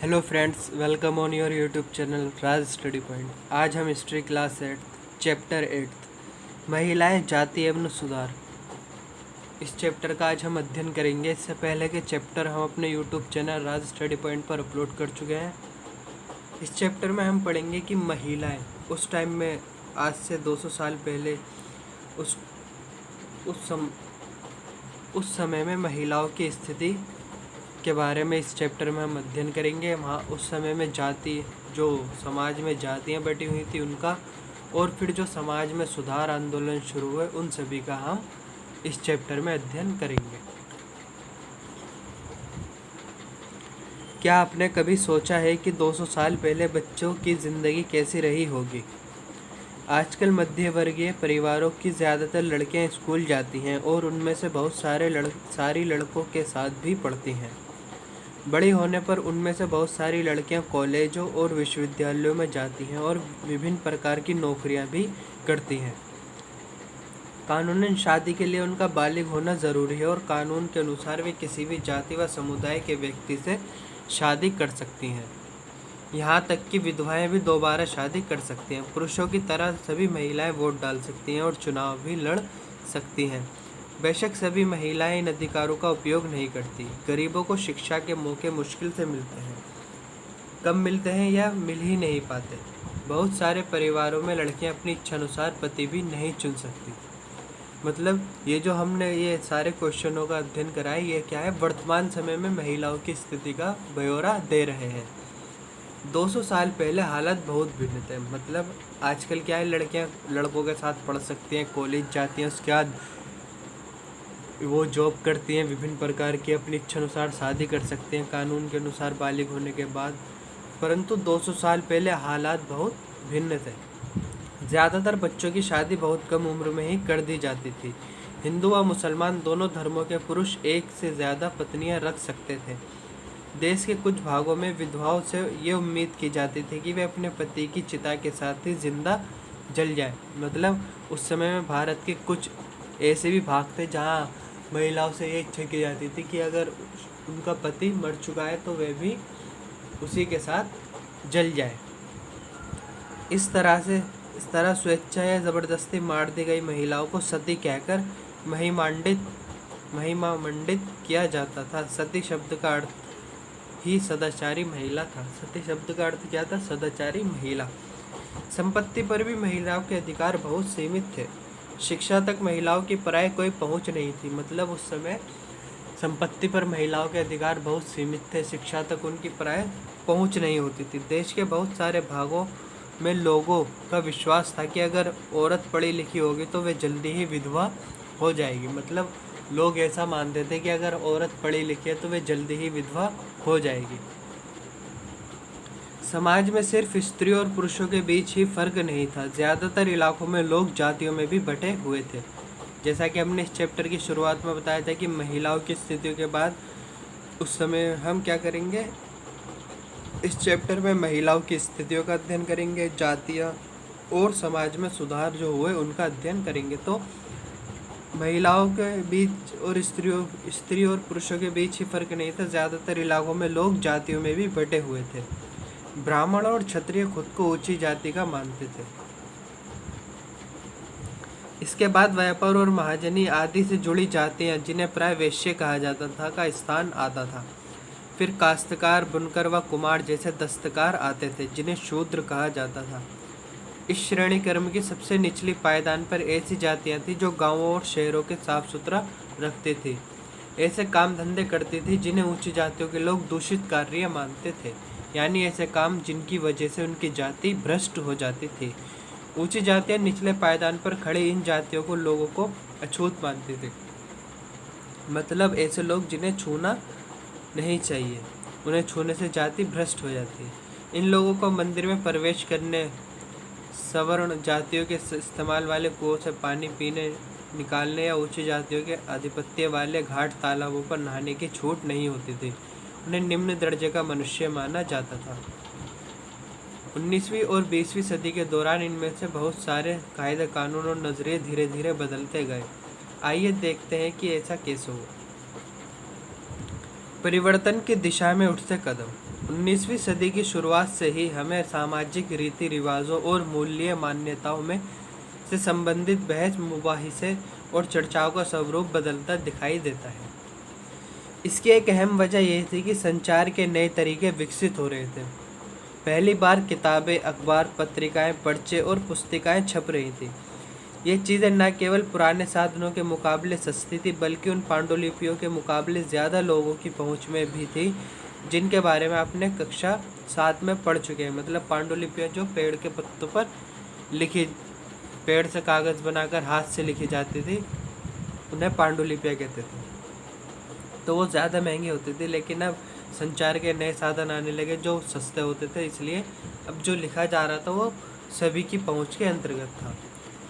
Hello friends, welcome on your YouTube channel Raj study point. आज हम history class 8 chapter 8 महिलाएं, जाति एवं सुधार, इस चैप्टर का आज हम अध्ययन करेंगे। इससे पहले के चैप्टर हम अपने यूट्यूब चैनल राज स्टडी पॉइंट पर अपलोड कर चुके हैं। इस चैप्टर में हम पढ़ेंगे कि महिलाएं उस टाइम में, आज से 200 साल पहले, उस उस सम उस समय में महिलाओं की स्थिति के बारे में इस चैप्टर में हम अध्ययन करेंगे। वहाँ उस समय में जाति, जो समाज में जातियाँ बटी हुई थी उनका, और फिर जो समाज में सुधार आंदोलन शुरू हुए उन सभी का हम इस चैप्टर में अध्ययन करेंगे। क्या आपने कभी सोचा है कि 200 साल पहले बच्चों की ज़िंदगी कैसी रही होगी? आजकल मध्यवर्गीय परिवारों की ज़्यादातर लड़कियां स्कूल जाती हैं और उनमें से बहुत सारी लड़कों के साथ भी पढ़ती हैं। बड़ी होने पर उनमें से बहुत सारी लड़कियां कॉलेजों और विश्वविद्यालयों में जाती हैं और विभिन्न प्रकार की नौकरियां भी करती हैं। कानूनन शादी के लिए उनका बालिग होना ज़रूरी है और कानून के अनुसार वे किसी भी जाति व समुदाय के व्यक्ति से शादी कर सकती हैं। यहाँ तक कि विधवाएं भी दोबारा शादी कर सकती हैं। पुरुषों की तरह सभी महिलाएं वोट डाल सकती हैं और चुनाव भी लड़ सकती हैं। बेशक सभी महिलाएं इन अधिकारों का उपयोग नहीं करती। गरीबों को शिक्षा के मौके मुश्किल से मिलते हैं, कम मिलते हैं या मिल ही नहीं पाते। बहुत सारे परिवारों में लड़कियां अपनी इच्छानुसार पति भी नहीं चुन सकती। मतलब ये जो हमने ये सारे क्वेश्चनों का अध्ययन करा है, ये क्या है, वर्तमान समय में महिलाओं की स्थिति का ब्यौरा दे रहे हैं। 200 साल पहले हालत बहुत भिन्न थे। मतलब आजकल क्या है, लड़कियां लड़कों के साथ पढ़ सकती हैं, कॉलेज जाती हैं, उसके बाद वो जॉब करती हैं, विभिन्न प्रकार की अपनी इच्छा अनुसार शादी कर सकते हैं कानून के अनुसार बालिग होने के बाद। परंतु 200 साल पहले हालात बहुत भिन्न थे। ज़्यादातर बच्चों की शादी बहुत कम उम्र में ही कर दी जाती थी। हिंदू व मुसलमान दोनों धर्मों के पुरुष एक से ज़्यादा पत्नियां रख सकते थे। देश के कुछ भागों में विधवाओं से ये उम्मीद की जाती थी कि वे अपने पति की चिता के साथ ही जिंदा जल जाए। मतलब उस समय में भारत के कुछ ऐसे भी भाग थे जहाँ महिलाओं से ये इच्छा की जाती थी कि अगर उनका पति मर चुका है तो वे भी उसी के साथ जल जाए। इस तरह स्वेच्छा या ज़बरदस्ती मार दी गई महिलाओं को सती कहकर महिमामंडित किया जाता था। सती शब्द का अर्थ ही सदाचारी महिला था। सती शब्द का अर्थ क्या था? सदाचारी महिला। संपत्ति पर भी महिलाओं के अधिकार बहुत सीमित थे। शिक्षा तक महिलाओं की प्राय कोई पहुंच नहीं थी। मतलब उस समय संपत्ति पर महिलाओं के अधिकार बहुत सीमित थे, शिक्षा तक उनकी प्राय पहुंच नहीं होती थी। देश के बहुत सारे भागों में लोगों का विश्वास था कि अगर औरत पढ़ी लिखी होगी तो वे जल्दी ही विधवा हो जाएगी। मतलब लोग ऐसा मानते थे कि अगर औरत पढ़ी लिखी है तो वे जल्दी ही विधवा हो जाएगी। समाज में सिर्फ स्त्री और पुरुषों के बीच ही फर्क नहीं था, ज़्यादातर इलाकों में लोग जातियों में भी बटे हुए थे। जैसा कि हमने इस चैप्टर की शुरुआत में बताया था कि महिलाओं की स्थितियों के बाद उस समय हम क्या करेंगे, इस चैप्टर में महिलाओं की स्थितियों का अध्ययन करेंगे, जातियाँ और समाज में सुधार जो हुए उनका अध्ययन करेंगे। तो महिलाओं के बीच और स्त्री और पुरुषों के बीच ही फर्क नहीं था, ज़्यादातर इलाकों में लोग जातियों में भी बटे हुए थे। ब्राह्मण और क्षत्रिय खुद को ऊंची जाति का मानते थे। इसके बाद व्यापार और महाजनी आदि से जुड़ी जातियां, जिन्हें प्राय वैश्य कहा जाता था, का स्थान आता था। फिर काश्तकार, बुनकर व कुम्हार जैसे दस्तकार आते थे, जिन्हें शूद्र कहा जाता था। इस श्रेणी क्रम की सबसे निचली पायदान पर ऐसी जातियां थीं जो गांवों और शहरों के साफ सुथरा रखती थी, ऐसे काम धंधे करती थी जिन्हें ऊंची जातियों के लोग दूषित कार्य मानते थे, यानी ऐसे काम जिनकी वजह से उनकी जाति भ्रष्ट हो जाती थी। ऊंची जातियां निचले पायदान पर खड़े इन जातियों को लोगों को अछूत मानती थी। मतलब ऐसे लोग जिन्हें छूना नहीं चाहिए, उन्हें छूने से जाति भ्रष्ट हो जाती है। इन लोगों को मंदिर में प्रवेश करने, सवर्ण जातियों के इस्तेमाल वाले कुओं से पानी पीने निकालने या ऊंची जातियों के आधिपत्य वाले घाट तालाबों पर नहाने की छूट नहीं होती थी। उन्हें निम्न दर्जे का मनुष्य माना जाता था। 19वीं और 20वीं सदी के दौरान इनमें से बहुत सारे कायदे कानून और नजरिए धीरे धीरे बदलते गए। आइए देखते हैं कि ऐसा कैसे हुआ। परिवर्तन की दिशा में उठते कदम। 19वीं सदी की शुरुआत से ही हमें सामाजिक रीति रिवाजों और मूल्य मान्यताओं में से संबंधित बहस मुबाहिसे और चर्चाओं का स्वरूप बदलता दिखाई देता है। इसकी एक अहम वजह यह थी कि संचार के नए तरीके विकसित हो रहे थे। पहली बार किताबें, अखबार, पत्रिकाएं, पर्चे और पुस्तिकाएं छप रही थी। ये चीज़ें न केवल पुराने साधनों के मुकाबले सस्ती थी, बल्कि उन पांडुलिपियों के मुकाबले ज़्यादा लोगों की पहुंच में भी थी, जिनके बारे में आपने कक्षा 7 में पढ़ चुके हैं। मतलब पांडुलिपियाँ जो पेड़ के पत्तों पर लिखी, पेड़ से कागज़ बनाकर हाथ से लिखी जाती थी, उन्हें पांडुलिपियाँ कहते थे। तो वो ज़्यादा महंगी होती थी, लेकिन अब संचार के नए साधन आने लगे जो सस्ते होते थे, इसलिए अब जो लिखा जा रहा था वो सभी की पहुंच के अंतर्गत था।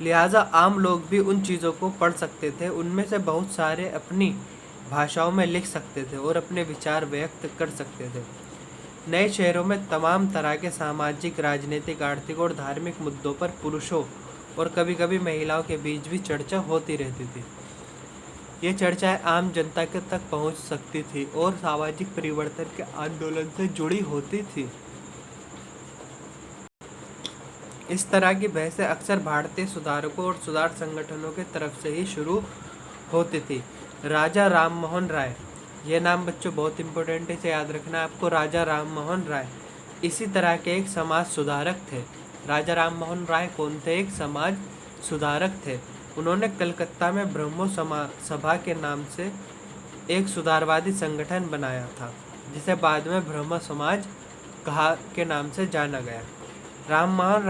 लिहाजा आम लोग भी उन चीज़ों को पढ़ सकते थे। उनमें से बहुत सारे अपनी भाषाओं में लिख सकते थे और अपने विचार व्यक्त कर सकते थे। नए शहरों में तमाम तरह के सामाजिक, राजनीतिक, आर्थिक और धार्मिक मुद्दों पर पुरुषों और कभी कभी महिलाओं के बीच भी चर्चा होती रहती थी। ये चर्चाएं आम जनता के तक पहुंच सकती थी और सामाजिक परिवर्तन के आंदोलन से जुड़ी होती थी। इस तरह की बहसें अक्सर भारतीय सुधारकों और सुधार संगठनों के तरफ से ही शुरू होती थी। राजा राम मोहन राय, ये नाम बच्चों बहुत इंपॉर्टेंट है, इसे याद रखना आपको। राजा राम मोहन राय इसी तरह के एक समाज सुधारक थे। राजा राम मोहन राय कौन थे? एक समाज सुधारक थे। उन्होंने कलकत्ता में ब्रह्मो सभा के नाम से एक सुधारवादी संगठन बनाया था, जिसे बाद में ब्रह्म समाज के नाम से जाना गया। राम मोहन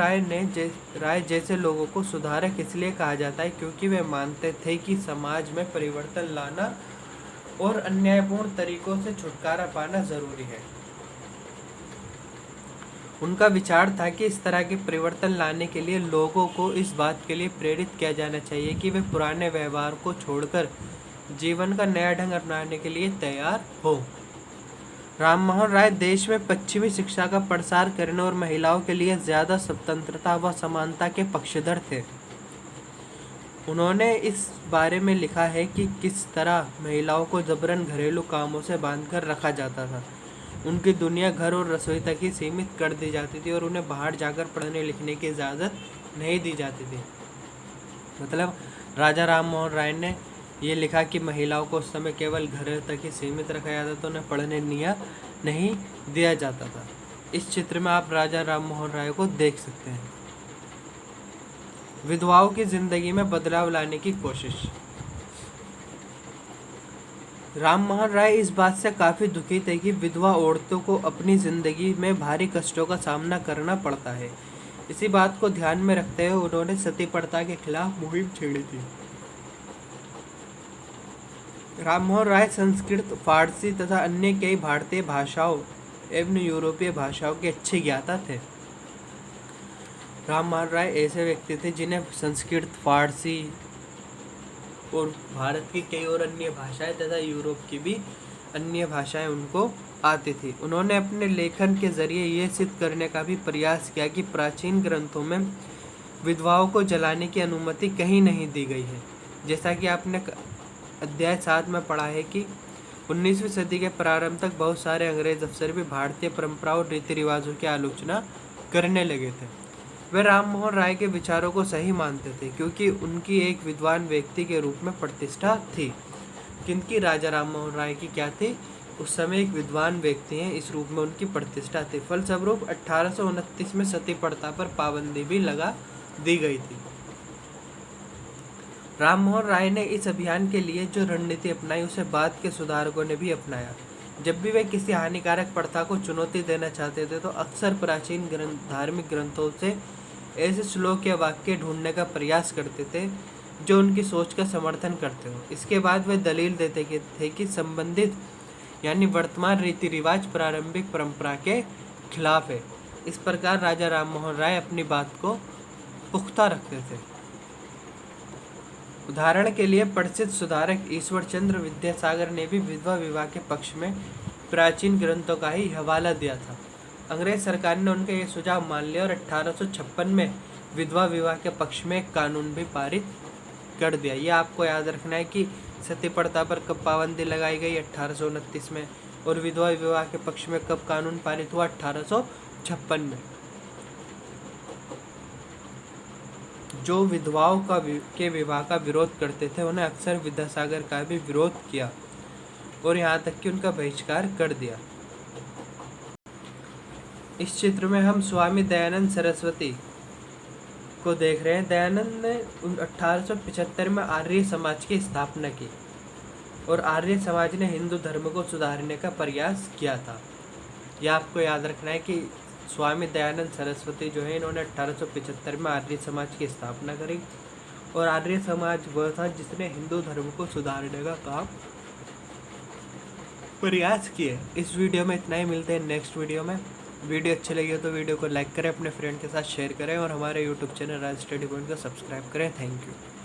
राय जैसे लोगों को सुधारक इसलिए कहा जाता है क्योंकि वे मानते थे कि समाज में परिवर्तन लाना और अन्यायपूर्ण तरीकों से छुटकारा पाना जरूरी है। उनका विचार था कि इस तरह के परिवर्तन लाने के लिए लोगों को इस बात के लिए प्रेरित किया जाना चाहिए कि वे पुराने व्यवहार को छोड़कर जीवन का नया ढंग अपनाने के लिए तैयार हो। राम मोहन राय देश में पश्चिमी शिक्षा का प्रसार करने और महिलाओं के लिए ज़्यादा स्वतंत्रता व समानता के पक्षधर थे। उन्होंने इस बारे में लिखा है कि किस तरह महिलाओं को जबरन घरेलू कामों से बांधकर रखा जाता था। उनकी दुनिया घर और रसोई तक ही सीमित कर दी जाती थी और उन्हें बाहर जाकर पढ़ने लिखने की इजाज़त नहीं दी जाती थी। मतलब राजा राम मोहन राय ने ये लिखा कि महिलाओं को उस समय केवल घर तक ही सीमित रखा जाता था, उन्हें पढ़ने नहीं दिया जाता था। इस चित्र में आप राजा राम मोहन राय को देख सकते हैं। विधवाओं की जिंदगी में बदलाव लाने की कोशिश। राम मोहन राय इस बात से काफ़ी दुखी थे कि विधवा औरतों को अपनी ज़िंदगी में भारी कष्टों का सामना करना पड़ता है। इसी बात को ध्यान में रखते हुए उन्होंने सती प्रथा के खिलाफ मुहिम छेड़ी थी। राम मोहन राय संस्कृत, फारसी तथा अन्य कई भारतीय भाषाओं एवं यूरोपीय भाषाओं के अच्छे ज्ञाता थे। राम मोहन राय ऐसे व्यक्ति थे जिन्हें संस्कृत, फारसी और भारत की कई और अन्य भाषाएं तथा यूरोप की भी अन्य भाषाएं उनको आती थी। उन्होंने अपने लेखन के जरिए ये सिद्ध करने का भी प्रयास किया कि प्राचीन ग्रंथों में विधवाओं को जलाने की अनुमति कहीं नहीं दी गई है। जैसा कि आपने अध्याय 7 में पढ़ा है कि 19वीं सदी के प्रारंभ तक बहुत सारे अंग्रेज अफसर भी भारतीय परंपराओं और रीति रिवाजों की आलोचना करने लगे थे। वे राम मोहन राय के विचारों को सही मानते थे क्योंकि उनकी एक विद्वान व्यक्ति के रूप में प्रतिष्ठा थी। किंतु राजा राम मोहन राय की क्या थी? उस समय एक विद्वान व्यक्ति हैं, इस रूप में उनकी प्रतिष्ठा थी। फलस्वरूप 1829 में सती प्रथा पर पाबंदी भी लगा दी गई थी। राम मोहन राय ने इस अभियान के लिए जो रणनीति अपनाई उसे बाद के सुधारकों ने भी अपनाया। जब भी वे किसी हानिकारक प्रथा को चुनौती देना चाहते थे तो अक्सर प्राचीन धार्मिक ग्रंथों से ऐसे श्लोक या वाक्य ढूंढने का प्रयास करते थे जो उनकी सोच का समर्थन करते हो। इसके बाद वे दलील देते थे कि संबंधित यानी वर्तमान रीति रिवाज प्रारंभिक परंपरा के खिलाफ है। इस प्रकार राजा राम मोहन राय अपनी बात को पुख्ता रखते थे। उदाहरण के लिए प्रसिद्ध सुधारक ईश्वर चंद्र विद्यासागर ने भी विधवा विवाह के पक्ष में प्राचीन ग्रंथों का ही हवाला दिया था। अंग्रेज सरकार ने उनका यह सुझाव मान लिया और 1856 में विधवा विवाह के पक्ष में एक कानून भी पारित कर दिया। ये आपको याद रखना है कि सती प्रथा पर कब पाबंदी लगाई गई? 1829 में, और विधवा विवाह के पक्ष में कब कानून पारित हुआ? 1856 में। जो विधवाओं के विवाह का विरोध करते थे उन्हें अक्सर विद्यासागर का भी विरोध किया और यहाँ तक कि उनका बहिष्कार कर दिया। इस चित्र में हम स्वामी दयानंद सरस्वती को देख रहे हैं। दयानंद ने 1875 में आर्य समाज की स्थापना की और आर्य समाज ने हिंदू धर्म को सुधारने का प्रयास किया था। यह आपको याद रखना है कि स्वामी दयानंद सरस्वती जो है इन्होंने 1875 में आर्य समाज की स्थापना करी और आर्य समाज वह था जिसने हिंदू धर्म को सुधारने का काम प्रयास किए। इस वीडियो में इतना ही, मिलते हैं नेक्स्ट वीडियो में। वीडियो अच्छी लगी हो तो वीडियो को लाइक करें, अपने फ्रेंड के साथ शेयर करें और हमारे यूट्यूब चैनल राज स्टडी पॉइंट को सब्सक्राइब करें। Thank you.